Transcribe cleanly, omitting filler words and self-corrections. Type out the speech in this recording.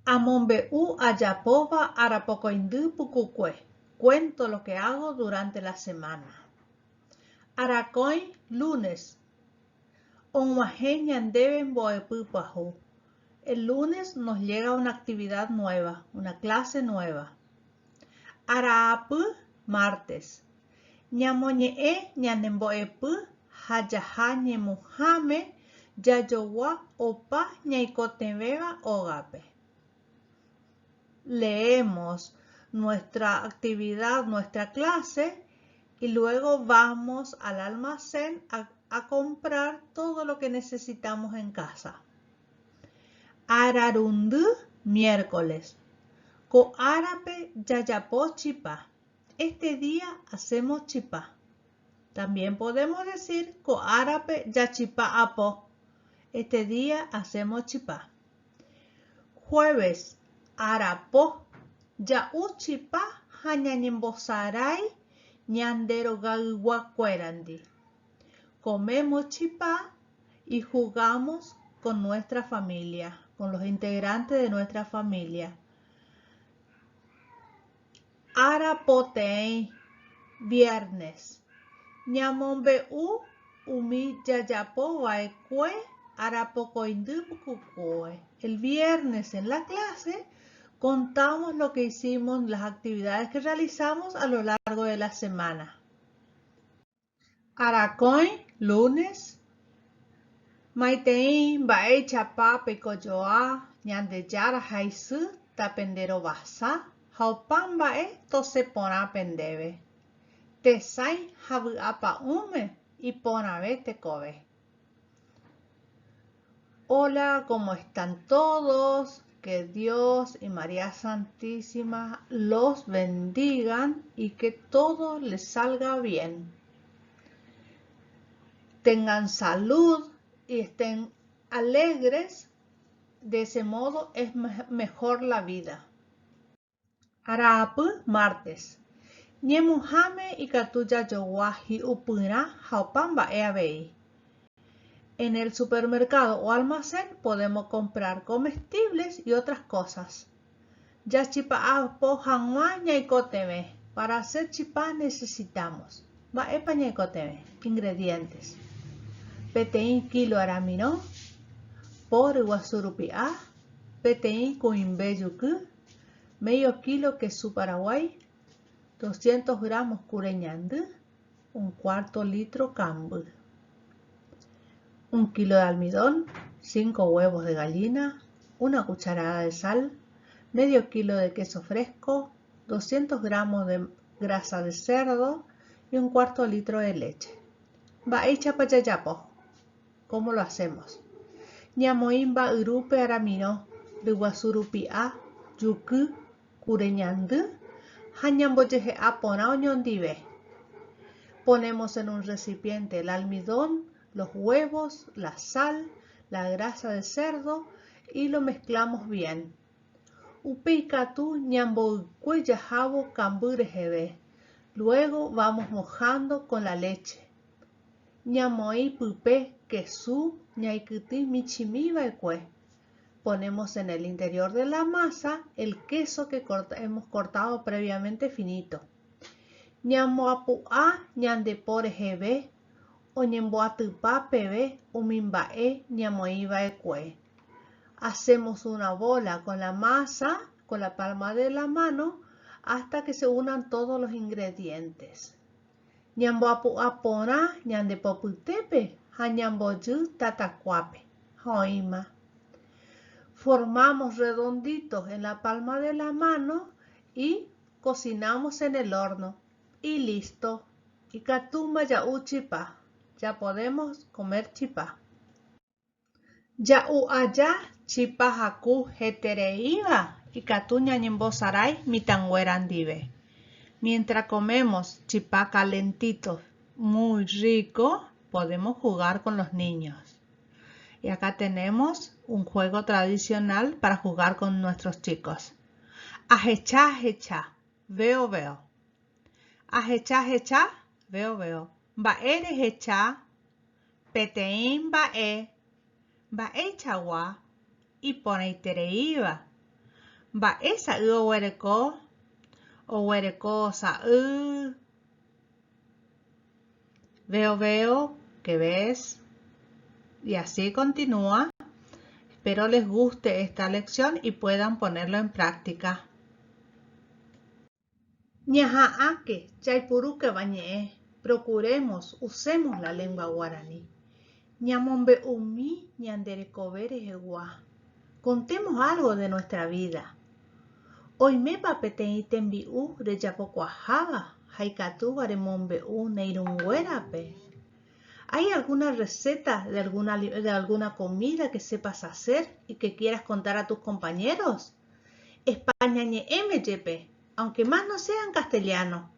Amonbe'u ayapova arapocoindú pucucue. Cuento lo que hago durante la semana. Aracoin lunes. Onwajeñan deben boepupahu. El lunes nos llega una actividad nueva, una clase nueva. Araapu martes. Ñamoñe'e ñanemboepu hayaha ñemuhame yayowa opa ñaikoteveva ogape. Leemos nuestra actividad, nuestra clase, y luego vamos al almacén a comprar todo lo que necesitamos en casa. Ararundu miércoles. Coarape yayapo chipá. Este día hacemos chipá. También podemos decir coarape yachipá apo. Este día hacemos chipá. Jueves. Arapo, ya'u chipá hañañembosaray ñandero gagüacuerandi. Comemos chipá y jugamos con nuestra familia, con los integrantes de nuestra familia. Arapotei, viernes. Ñamombe'u umi yayapo waekue arapocoindú pucucue. El viernes en la clase contamos lo que hicimos, las actividades que realizamos a lo largo de la semana. Aracoin, lunes. Maitein bae chapa pecoyoa ñandeyara haisu tapendero basa. Haupan bae tose pona pendebe. Tesai habuapa ume y ponabe tecobe. Hola, ¿cómo están todos? Que Dios y María Santísima los bendigan y que todo les salga bien. Tengan salud y estén alegres. De ese modo es mejor la vida. Arapu, martes. Ñemuhame y katuya yowahi upuna haupamba eabei. En el supermercado o almacén podemos comprar comestibles y otras cosas. Ya chipá po hanwa ñaikoteme. Para hacer chipá necesitamos. Va epa ñaikoteme. Ingredientes. Petein kilo aramino. Por guasurupiá. Petein coimbeyuku. Medio kilo queso paraguay. 200 gramos cureñandú. 1/4 litro cambu. 1 kilo de almidón, 5 huevos de gallina, 1 cucharada de sal, medio kilo de queso fresco, 200 gramos de grasa de cerdo y 1/4 litro de leche. Va hecha payayapo. ¿Cómo lo hacemos? Ñamoimba urupe aramino, de guasurupiá, yuku, cureñandú, hañamboyeje apona oñondive. Ponemos en un recipiente el almidón, los huevos, la sal, la grasa de cerdo y lo mezclamos bien. Upeikatu ñambo cueyajabo camburejebe. Luego vamos mojando con la leche. Ñamoi pupe quesu ñaikuti michimiba ekue. Ponemos en el interior de la masa el queso que hemos cortado previamente finito. Ñamoapu'a ñandeporejebe. O ñemboatupá pebe umimbae ñamoiba ekue. Hacemos una bola con la masa, con la palma de la mano, hasta que se unan todos los ingredientes. Ñamboapu'a pona ñandepoputepe, hañamboyu tatacuape, joima. Formamos redonditos en la palma de la mano y cocinamos en el horno. Y listo. Y katumba ya uchipa. Ya podemos comer chipá. Ya allá chipá haku hetereiva y katuña ñembosaray mitanguerandive. Mientras comemos chipá calentito, muy rico, podemos jugar con los niños. Y acá tenemos un juego tradicional para jugar con nuestros chicos. Ajecha, ajecha, veo, veo. Ajecha, ajecha, veo, veo. Bae hecha, petein bae chawa y poneitereiva. Mba'e sa'y oguereko sa'y. Veo que ves. Y así continúa. Espero les guste esta lección y puedan ponerlo en práctica. Ñaja'áke chaypurukéva ñe'ẽ. Procuremos, usemos la lengua guaraní. Ñamombe'umi ñanderekove rehegua. Contemos algo de nuestra vida. Oimépa peteĩ tembi'u rejapokuaaháva ha ikatúva remombe'u neirũnguérape. ¿Hay alguna receta de alguna comida que sepas hacer y que quieras contar a tus compañeros? Españañe'ẽme jepe, aunque más no sea en castellano.